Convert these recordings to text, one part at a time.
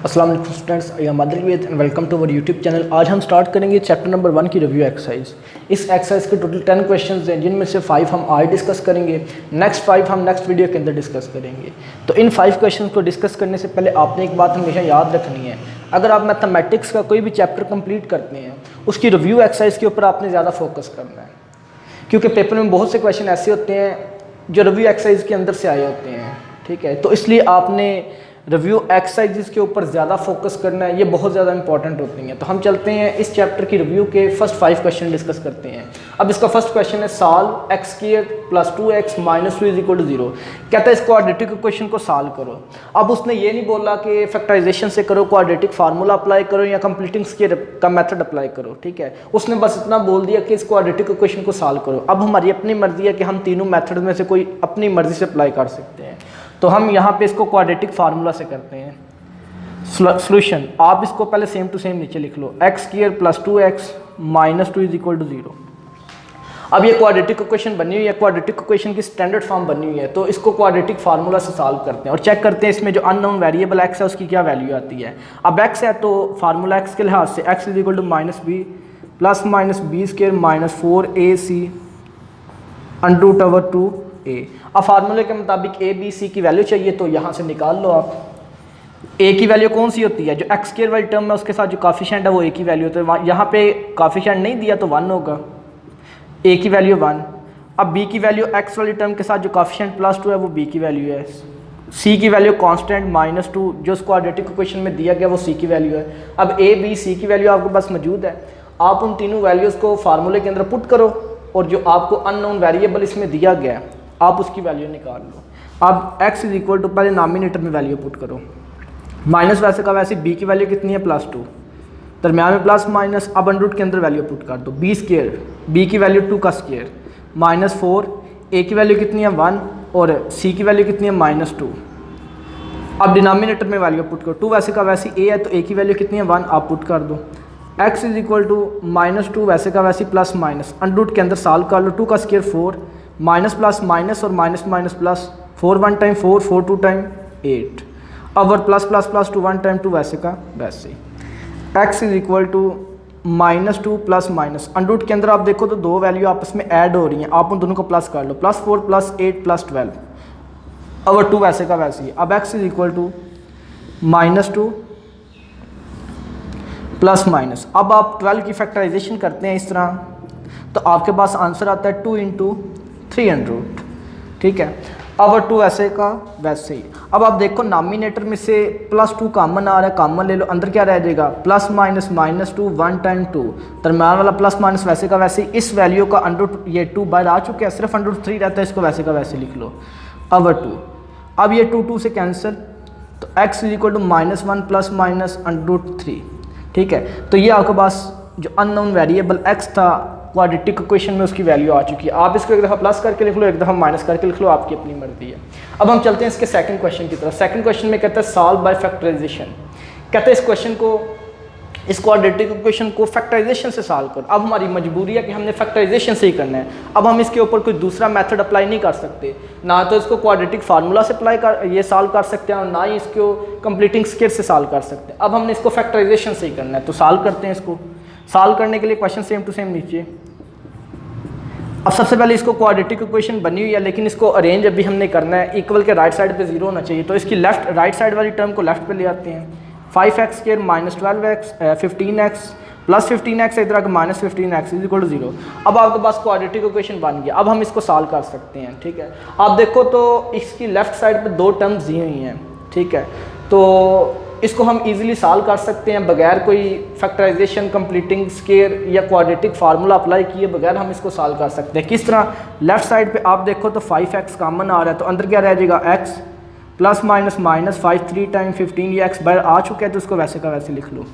अस्सलाम वालेकुम students, I am Adil Ved and welcome to our YouTube channel. आज हम स्टार्ट करेंगे चैप्टर नंबर 1 की रिव्यू एक्सरसाइज। इस एक्सरसाइज के टोटल 10 क्वेश्चंस हैं, जिनमें से 5 हम आज डिस्कस करेंगे, नेक्स्ट 5 हम नेक्स्ट वीडियो के अंदर डिस्कस करेंगे। तो इन 5 क्वेश्चंस को डिस्कस करने से पहले आपने एक बात हमेशा याद रखनी है, अगर आप मैथमेटिक्स का कोई भी चैप्टर कंप्लीट करते हैं, उसकी रिव्यू एक्सरसाइज के ऊपर आपने ज़्यादा फोकस करना है, क्योंकि पेपर में बहुत से क्वेश्चन ऐसे होते हैं जो रिव्यू एक्सरसाइज के अंदर से आए होते हैं। ठीक है, तो इसलिए आपने रिव्यू एक्सरसाइजेस के ऊपर ज़्यादा फोकस करना है, ये बहुत ज़्यादा इंपॉर्टेंट होती हैं। तो हम चलते हैं इस चैप्टर की रिव्यू के फर्स्ट 5 क्वेश्चन डिस्कस करते हैं। अब इसका फर्स्ट क्वेश्चन है solve x square plus 2x minus 2 is equal to 0। कहता है इस क्वाड्रेटिक इक्वेशन को सॉल्व करो। अब उसने ये नहीं बोला कि फैक्टराइजेशन से करो, क्वाड्रेटिक फार्मूला अप्लाई करो या कंप्लीटिंग स्क्वायर का मेथड अप्लाई करो। ठीक है, उसने बस इतना बोल दिया कि इस क्वाड्रेटिक इक्वेशन को सॉल्व करो। अब हमारी अपनी मर्जी है कि हम तीनों मेथड में से कोई अपनी मर्जी से अप्लाई कर सकते हैं। तो हम यहाँ पे इसको क्वाड्रेटिक फार्मूला से करते हैं। सॉल्यूशन, आप इसको पहले सेम टू सेम नीचे लिख लो, x square plus 2x minus 2 is equal to 0। अब ये क्वाड्रेटिक इक्वेशन बनी हुई है, क्वाड्रेटिक इक्वेशन की स्टैंडर्ड फॉर्म बनी हुई है, तो इसको क्वाड्रेटिक फार्मूला से सॉल्व करते हैं और चेक करते हैं इसमें जो अननोन वेरिएबल x है उसकी क्या वैल्यू आती है। अब x है तो फार्मूला x के लिहाज से x is equal to minus b plus minus b square minus 4ac under root over 2a। अब फार्मूले के मुताबिक a b c की वैल्यू चाहिए, तो यहाँ से निकाल लो आप। a की वैल्यू कौन सी होती है, जो x स्क्वायर वाली टर्म है उसके साथ जो काफिशिएंट है वो a की वैल्यू होती है। यहाँ पे काफिशिएंट नहीं दिया तो 1 होगा, a की वैल्यू 1। अब b की वैल्यू x वाली टर्म के साथ जो काफिशिएंट प्लस 2 है वो b की वैल्यू है। c की वैल्यू कांस्टेंट माइनस 2 जो क्वाड्रेटिक इक्वेशन में दिया गया वो c की वैल्यू है। अब a b c की वैल्यू आपके पास मौजूद है, आप उन तीनों वैल्यूज़ को फार्मूले के अंदर पुट करो और जो आपको अननोन वेरिएबल इसमें दिया गया है आप उसकी वैल्यू निकाल लो। अब x इज इक्वल टू पहले नामिनेटर में वैल्यू पुट करो, माइनस वैसे का वैसे b की वैल्यू कितनी है प्लस 2, दरम्यान में प्लस माइनस। अब अंडर रूट के अंदर वैल्यू पुट कर दो, b स्क्वायर b की वैल्यू 2 का स्क्वायर माइनस 4, a की वैल्यू कितनी है 1 और c की वैल्यू कितनी है माइनस 2। अब डिनोमिनेटर में वैल्यू पुट करो, 2 वैसे का वैसे a है तो a की वैल्यू कितनी है 1, आप पुट कर दो। x is equal to minus 2 वैसे का वैसे प्लस माइनस, अंडर रूट के अंदर सॉल्व कर लो, 2 का स्क्वायर 4 माइनस प्लस माइनस और minus minus plus, 4 1 time 4 4 2 time 8। अब और प्लस प्लस प्लस 2 1 टाइम 2 वैसे का वैसे ही। x is equal to minus 2 plus minus, under root के अंदर आप देखो तो दो वैल्यू आपस में ऐड हो रही हैं, आप उन दोनों को प्लस कर लो, प्लस 4 प्लस 8 प्लस 12 और 2 वैसे का वैसे ही। अब x is equal to minus 2 plus minus. अब आप 12 की फैक्टराइजेशन करते हैं इस तरह, तो आपके पास आंसर आता है 2 इंटू 3 अंडर रूट। ठीक है, अब 2 वैसे का वैसे ही। अब आप देखो नामिनेटर में से प्लस 2 कॉमन आ रहा है, कॉमन ले लो, अंदर क्या रह जाएगा प्लस माइनस माइनस 2 1 टाइम 2, दरम्यान वाला प्लस माइनस वैसे का वैसे ही। इस वैल्यू का अंडर रूट ये 2 बाहर आ चुके हैं, सिर्फ अंडर रूट 3 रहता है, इसको वैसे का वैसे लिख लो। अब 2, अब ये 2 2 से कैंसिल, तो x is equal to minus 1 plus minus under root 3। ठीक है, तो ये आपके पास जो अननोन वेरिएबल x था क्वाड्रेटिक इक्वेशन में उसकी वैल्यू आ चुकी है। आप इसको एक दफ़ा प्लस करके लिख लो, एक दफ़ा माइनस करके लिख लो, आपकी अपनी मर्जी है। अब हम चलते हैं इसके सेकंड क्वेश्चन की तरफ। सेकंड क्वेश्चन में कहता है सॉल्व बाय फैक्टराइजेशन। कहते हैं इस क्वेश्चन को, इस क्वाड्रेटिक इक्वेशन को फैक्टराइजेशन से सॉल्व करो। अब हमारी मजबूरी है कि हमने फैक्टराइजेशन से ही करना है, अब हम इसके ऊपर कोई दूसरा मेथड अप्लाई नहीं कर सकते, ना तो इसको क्वाड्रेटिक फार्मूला से अप्लाई कर ये सॉल्व कर सकते हैं और ना ही इसको कंप्लीटिंग स्क्वायर से सॉल्व कर सकते हैं। अब हमने इसको फैक्टराइजेशन से ही करना है, तो सॉल्व करते हैं। इसको सॉल्व करने के लिए क्वेश्चन सेम टू सेम नीचे। अब सबसे पहले इसको क्वाड्रेटिक इक्वेशन बनी हुई है, लेकिन इसको अरेंज अभी हमने करना है, इक्वल के राइट साइड पे 0 होना चाहिए, तो इसकी लेफ्ट राइट साइड वाली टर्म को लेफ्ट पे ले आते हैं। 5x square minus 12x 15x plus 15x इधर आके minus 15x is equal to 0। अब आपके पास क्वाड्रेटिक इक्वेशन बन गया, अब हम इसको सॉल्व कर सकते हैं। ठीक है, आप देखो तो इसकी लेफ्ट साइड पे 2 टर्म्स दी हुई हैं। ठीक है, तो इसको हम इजीली सॉल्व कर सकते हैं बगैर कोई फैक्टराइजेशन, कंप्लीटिंग स्क्वायर या क्वाड्रेटिक फार्मूला अप्लाई किए बगैर हम इसको सॉल्व कर सकते हैं। किस तरह, लेफ्ट साइड पे आप देखो तो 5x कॉमन आ रहा है, तो अंदर क्या रह जाएगा x plus minus minus 5 3 time 15, ये x बाहर आ चुका है तो उसको वैसे का वैसे लिख लो।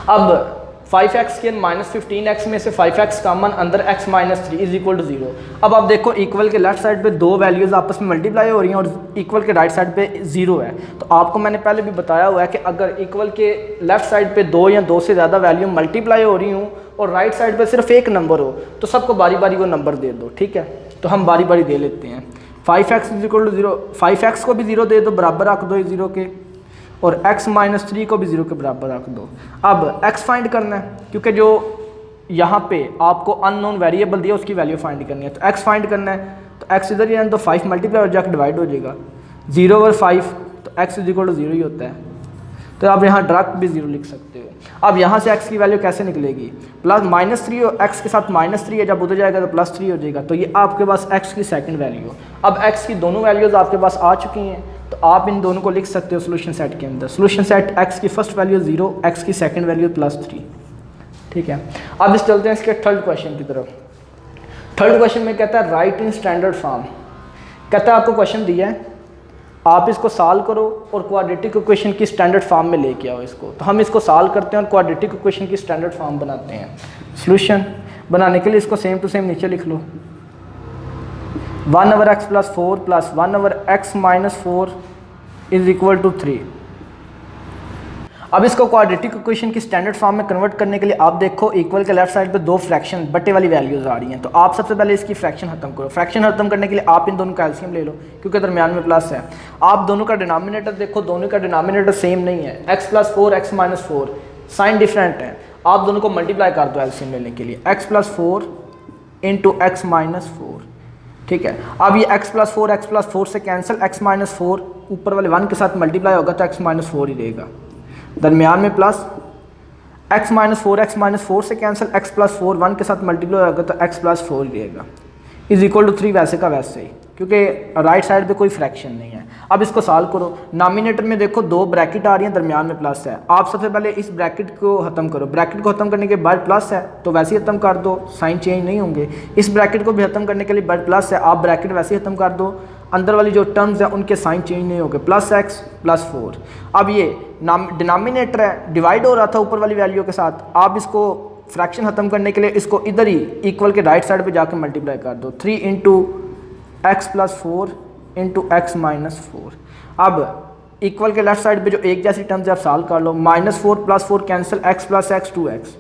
अब 5x के माइनस 15x में से 5x कॉमन, अंदर x minus 3 is equal to 0। अब आप देखो इक्वल के लेफ्ट साइड पे 2 वैल्यूज़ आपस में मल्टीप्लाई हो रही हैं और इक्वल के राइट साइड पे 0 है, तो आपको मैंने पहले भी बताया हुआ है कि अगर इक्वल के लेफ्ट साइड पे 2 या 2 से ज़्यादा वैल्यू मल्टीप्लाई हो रही हूँ और राइट साइड पे सिर्फ एक नंबर हो, तो सबको बारी बारी वो नंबर दे दो। ठीक है, तो हम बारी बारी दे लेते हैं। 5x is equal to 0, 5x को भी 0 दे दो, बराबर रख दो 0 के। और x माइनस 3 को भी 0 के बराबर रख दो। अब x फाइंड करना है, क्योंकि जो यहाँ पे आपको अननोन वेरिएबल दिया उसकी वैल्यू फाइंड करनी है। तो x फाइंड करना है, तो x इधर ही है तो 5 मल्टीप्लाई हो जाकर डिवाइड हो जाएगा, 0 ओवर 5, तो x इज इक्वल टू 0 ही होता है। तो आप यहाँ डायरेक्ट भी 0 लिख सकते हो। अब यहाँ से x की वैल्यू कैसे निकलेगी, प्लस -3 और x के साथ -3 है, जब उधर जाएगा तो +3 हो जाएगा। तो ये आपके पास x की सेकंड वैल्यू। अब x की दोनों वैल्यूज़ आपके पास आ चुकी हैं, तो आप इन दोनों को लिख सकते हो सोल्यूशन सेट के अंदर। सोल्यूशन सेट x की फर्स्ट वैल्यू 0, x की सेकंड वैल्यू +3। ठीक है, अब इस चलते हैं इसके थर्ड क्वेश्चन की तरफ। थर्ड क्वेश्चन में कहता है राइट इन स्टैंडर्ड फॉर्म। कहता है आपको क्वेश्चन दिया है, आप इसको सॉल्व करो और क्वाड्रेटिक इक्वेशन की स्टैंडर्ड फॉर्म में लेके आओ इसको। तो हम इसको सॉल्व करते हैं और क्वाड्रेटिक इक्वेशन की स्टैंडर्ड फॉर्म बनाते हैं। सॉल्यूशन बनाने के लिए इसको सेम टू सेम नीचे लिख लो, 1 over x plus 4 plus 1 over x minus 4 is equal to 3। अब इसको क्वाड्रेटिक इक्वेशन की स्टैंडर्ड फॉर्म में कन्वर्ट करने के लिए आप देखो इक्वल के लेफ्ट साइड पे दो फ्रैक्शन बट्टे वाली वैल्यूज आ रही हैं। तो आप सबसे पहले इसकी फ्रैक्शन खत्म करो। फ्रैक्शन खत्म करने के लिए आप इन दोनों का एलसीएम ले लो, क्योंकि दरमियान में प्लस है। आप दोनों का डिनोमिनेटर देखो, दोनों का डिनोमिनेटर सेम नहीं है, x plus 4 x minus 4 sign different है। आप दोनों को मल्टीप्लाई कर दो एलसीएम लेने के लिए, x plus 4 into x minus 4। ठीक है, अब ये x प्लस 4 से कैंसिल, x माइनस 4 ऊपर वाले 1 के साथ मल्टीप्लाई होगा तो x माइनस 4 ही रहेगा, दरमियान में प्लस। x माइनस 4 से कैंसिल, x प्लस 4 1 के साथ मल्टीप्लाई होगा तो x प्लस 4 ही रहेगा, इज इक्वल टू 3 वैसे का वैसे ही, क्योंकि राइट साइड पे कोई फ्रैक्शन नहीं है। अब इसको सॉल्व करो। नॉमिनेटर में देखो दो ब्रैकेट आ रही हैं, दरमियान में प्लस है। आप सबसे पहले इस ब्रैकेट को खत्म करो। ब्रैकेट को खत्म करने के बाद प्लस है तो वैसे ही खत्म कर दो, साइन चेंज नहीं होंगे। इस ब्रैकेट को भी खत्म करने के लिए बाद प्लस है, आप ब्रैकेट वैसे ही खत्म कर दो, अंदर वाली जो टर्म्स हैं उनके साइन चेंज नहीं होंगे, प्लस x प्लस 4। अब ये डिनोमिनेटर है, डिवाइड हो रहा था ऊपर वाली वैल्यू के साथ, आप इसको फ्रैक्शन खत्म करने के लिए इसको इधर ही इक्वल के राइट साइड पे जाकर मल्टीप्लाई कर दो, 3 into x plus 4 into x minus 4। अब इक्वल के लेफ्ट साइड पे जो एक जैसी टर्म्स है आप सॉल्व कर लो, -4 plus 4 cancel, x plus x 2x।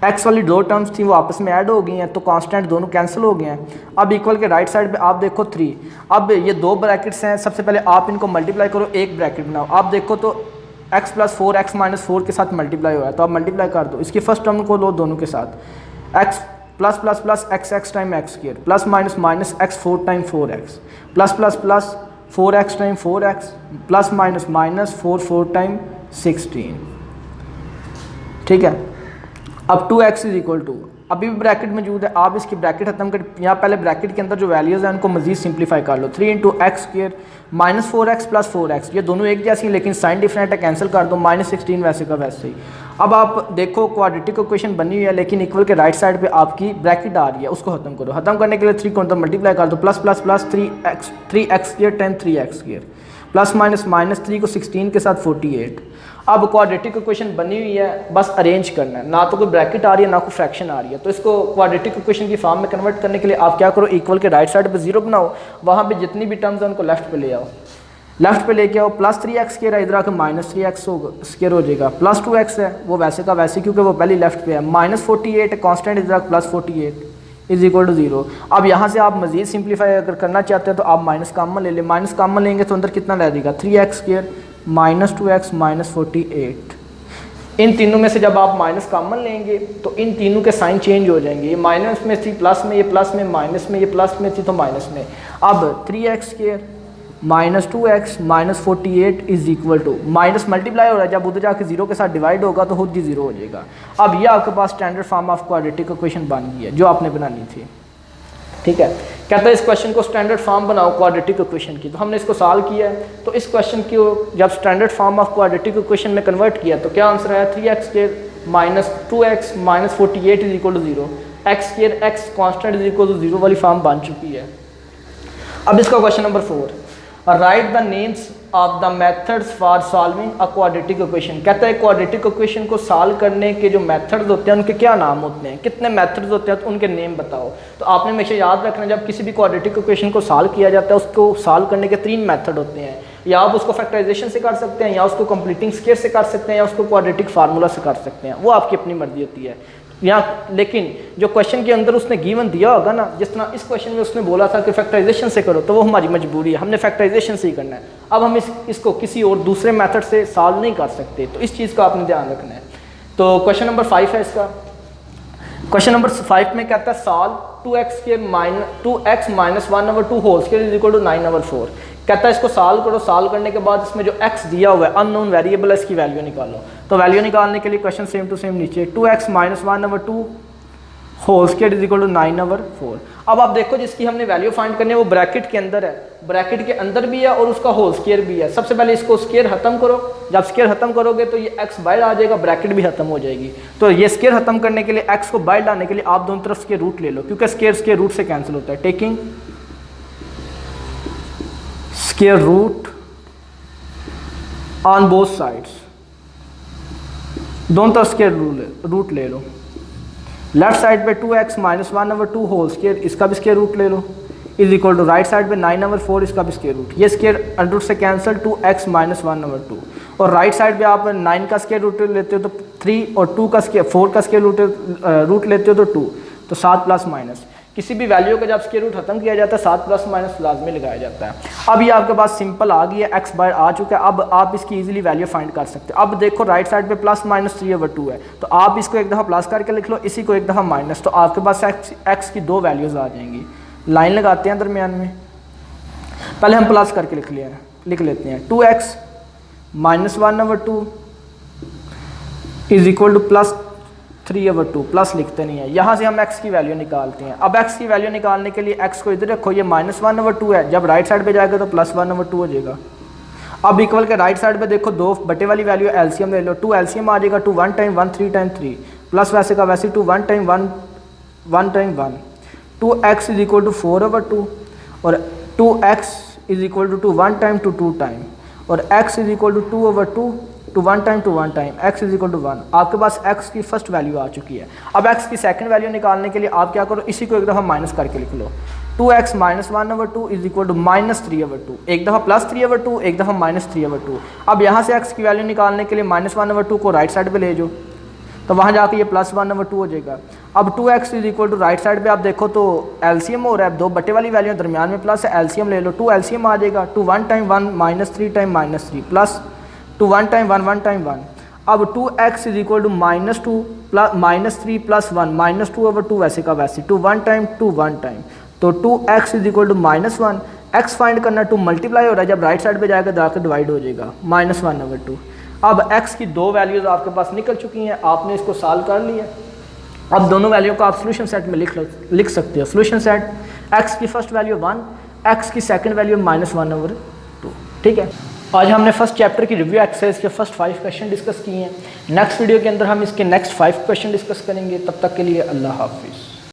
x वाली दो टर्म्स थी वो आपस में ऐड हो गई हैं तो कांस्टेंट दोनों कैंसिल हो गए हैं। अब इक्वल के राइट साइड पे आप देखो 3। अब ये दो ब्रैकेट्स हैं, सबसे पहले आप इनको मल्टीप्लाई करो, एक ब्रैकेट बनाओ। आप देखो तो x प्लस 4 x माइनस 4 के साथ मल्टीप्लाई हो रहा है, तो आप मल्टीप्लाई कर दो। इसकी फर्स्ट टर्म को लो दोनों के साथ, x plus plus plus x time x square plus minus minus x 4 time 4x plus plus plus 4x time 4x plus minus minus 4 time 16। ठीक है, अब 2x इज इक्वल टू, अभी भी ब्रैकेट मौजूद है, आप इसकी ब्रैकेट खत्म कर, यहाँ पहले ब्रैकेट के अंदर जो वैल्यूज़ हैं उनको मजीद सिंप्लीफाई कर लो। 3 into x square minus 4x plus 4x, ये दोनों एक जैसी हैं लेकिन साइन डिफरेंट है, कैंसिल कर दो, -16 वैसे का वैसे ही। अब आप देखो क्वाड्रेटिक इक्वेशन बनी हुई है लेकिन इक्वल के राइट साइड पे आपकी ब्रैकेट आ रही है, उसको खत्म करो। खत्म करने के लिए 3 को अंदर मल्टीप्लाई कर दो, plus plus plus 3x square time 3x square plus minus minus 3 को 16 के साथ 48। अब क्वाड्रेटिक इक्वेशन बनी हुई है, बस अरेंज करना है, ना तो कोई ब्रैकेट आ रही है ना कोई फ्रैक्शन आ रही है। तो इसको क्वाड्रेटिक इक्वेशन की फॉर्म में कन्वर्ट करने के लिए आप क्या करो, इक्वल के राइट साइड पे 0 बनाओ, वहाँ पे जितनी भी टर्म्स हैं उनको लेफ्ट पे ले आओ, लेफ्ट पे लेके आओ। प्लस 3x स्क्वायर है, इधर आकर -3x स्क्वायर हो जाएगा, प्लस 2x है वो वैसे का वैसे क्योंकि वो पहले लेफ्ट पे है, -48 है कॉन्स्टेंट, इधर आकर प्लस 48 इज इक्वल टू 0। अब यहाँ से आप मजीद सिंप्लीफाई अगर करना चाहते हैं तो आप माइनस कॉमन ले लें, माइनस कॉमन लेंगे तो अंदर कितना रह जाएगा, 3x square minus 2x minus 48। इन तीनों में से जब आप माइनस कॉमन लेंगे तो इन तीनों के साइन चेंज हो जाएंगे, ये माइनस में थी प्लस में, ये प्लस में माइनस में, ये प्लस में थी तो माइनस में। अब 3x square minus 2x minus 48 is equal to, minus multiply हो रहा है, जब उधर जाके 0 के साथ डिवाइड होगा तो खुद ही 0 हो जाएगा। अब ये आपके पास standard form of quadratic equation बन गई है जो आपने बनानी थी। ठीक है, कहता है इस क्वेश्चन को स्टैंडर्ड फॉर्म बनाओ क्वाड्रेटिक इक्वेशन की। तो हमने इसको सॉल्व किया है, तो इस क्वेश्चन को जब standard form of quadratic equation में कन्वर्ट किया तो क्या आंसर आया, 3x square minus 2x minus 48 is equal to 0, x square x constant is equal to 0 वाली फॉर्म बन चुकी है। अब इसका question number 4, write the names of the methods for solving a quadratic equation. कहता है क्वाड्रेटिक इक्वेशन को solve करने के जो मेथड्स होते हैं उनके क्या नाम होते हैं, कितने मेथड्स होते हैं तो उनके नेम बताओ। तो आपने हमेशा याद रखना जब किसी भी क्वाड्रेटिक इक्वेशन को सॉल्व किया जाता है उसको सॉल्व करने के 3 मेथड होते हैं, या आप उसको फैक्टराइजेशन से कर सकते हैं, या उसको कंप्लीटिंग स्क्वायर से कर सकते हैं, या उसको क्वाड्रेटिक फार्मूला से कर सकते हैं, वो आपकी अपनी मर्जी होती है। यहाँ लेकिन जो क्वेश्चन के अंदर उसने गिवन दिया होगा ना, जिस तरह इस क्वेश्चन में उसने बोला था कि फैक्टराइजेशन से करो, तो वो हमारी मजबूरी है, हमने फैक्टराइजेशन से ही करना है। अब हम इसको किसी और दूसरे मेथड से सॉल्व नहीं कर सकते, तो इस चीज़ का आपने ध्यान रखना है। तो क्वेश्चन नंबर 5 है इसका। क्वेश्चन नंबर 5 में कहता है solve 2x minus 1/2 whole square is equal to 9/4। कहता है इसको सॉल्व करो, सॉल्व करने के बाद इसमें जो x दिया हुआ है अननोन वेरिएबल है, इसकी वैल्यू निकालो। तो वैल्यू निकालने के लिए क्वेश्चन सेम टू सेम नीचे 2x minus 1/2 whole square is equal to 9/4। अब आप देखो जिसकी हमने वैल्यू फाइंड करनी है वो ब्रैकेट के अंदर है, ब्रैकेट के अंदर भी है और उसका होल स्क्वायर भी है। सबसे पहले इसको स्क्वायर खत्म करो, जब स्क्वायर खत्म करोगे तो ये x बाहर आ जाएगा, ब्रैकेट भी खत्म हो जाएगी। तो ये स्क्वायर खत्म करने के लिए x को बाहर लाने के लिए आप दोनों तरफ स्क्वायर रूट ले लो, क्योंकि स्क्वायर रूट से कैंसिल होता है। Taking square root on both sides, दोनों तरफ स्क्वायर रूट ले लो। लेफ्ट साइड पे 2x माइनस 1/2 होल स्क्वायर, इसका भी स्क्वायर रूट ले लो, is equal to right side पे 9/4, इसका भी स्क्वायर रूट। ये स्क्वायर अंडर रूट से कैंसिल 2x माइनस 1/2, और राइट साइड पे आप 9 का स्क्वायर रूट लेते हो तो 3 और 2 का स्क्वायर 4 का स्क्वायर रूट लेते हो तो 2, तो 7 प्लस माइनस। किसी भी वैल्यू का जब स्क्वायर रूट खत्म किया जाता है 7 प्लस माइनस लाजमी लगाया जाता है। अब ये आपके पास सिंपल आ गई है, x बाहर आ चुका है, अब आप इसकी इजीली वैल्यू फाइंड कर सकते हो। अब देखो राइट साइड पे प्लस माइनस 3/2 है, तो आप इसको एक दफ़ा प्लस करके लिख लो, इसी को एक दफ़ा माइनस, तो आपके पास x की 2 वैल्यूज़ आ जाएंगी। लाइन लगाते हैं दरमियान में, पहले हम प्लस करके लिख लेते हैं 2x minus 1/2 is equal two plus 3/2, plus लिखते नहीं है, यहाँ से हम x की वैल्यू निकालते हैं। अब x की वैल्यू निकालने के लिए x को इधर रखो, ये माइनस 1/2 है, जब राइट साइड पे जाएगा तो प्लस 1/2 हो जाएगा। अब इक्वल के राइट साइड पे देखो 2 बटे वाली वैल्यू एलसीएम ले लो, 2 एलसीएम आ जाएगा, 2 1 टाइम 1 3 टाइम 3 प्लस वैसे का वैसे 2 1 time 1 time 1, 2x is equal to 4/2 और 2x is equal to 2 1 time 2 time और x is equal to 2/2 to 1 time x is equal to 1। आपके पास x की फर्स्ट वैल्यू आ चुकी है। अब x की सेकंड वैल्यू निकालने के लिए आप क्या करो, इसी को एक दफ़ा माइनस करके लिख लो, 2x minus 1/2 is equal to minus 3/2, एक दफ़ा प्लस 3/2 एक दफ़ा माइनस 3/2। अब यहाँ से x की वैल्यू निकालने के लिए माइनस 1/2 को राइट साइड पे ले जाओ, तो वहाँ जाके ये प्लस 1/2 हो जाएगा। अब 2x is equal to right side पे आप देखो तो एलसीएम हो रहा है, 2 बटे वाली वैल्यू दरमियान में प्लस है, एलसीएम ले लो, 2 एलसीएम आ जाएगा, 2 1 time 1 minus 3 time minus 3 plus 2 1 time 1 time 1। अब 2x is equal to -2 plus -3 plus 1 -2/2 वैसे का वैसे 2 1 टाइम 2 1 टाइम, तो 2x is equal to -1। x find करना 2 मल्टीप्लाई हो रहा है, जब राइट साइड पे जाएगा जाकर डिवाइड हो जाएगा -1/2। अब x की 2 वैल्यूज़ आपके पास निकल चुकी हैं, आपने इसको सॉल्व कर लिया। अब दोनों वैल्यू को आप सोल्यूशन सेट में लिख सकते हो। सोल्यूशन सेट x की फर्स्ट वैल्यू 1, x की सेकंड वैल्यू -1/2। ठीक है, आज हमने फर्स्ट चैप्टर की रिव्यू एक्सरसाइज के फर्स्ट 5 क्वेश्चन डिस्कस किए हैं। नेक्स्ट वीडियो के अंदर हम इसके नेक्स्ट 5 क्वेश्चन डिस्कस करेंगे। तब तक के लिए अल्लाह हाफिज़।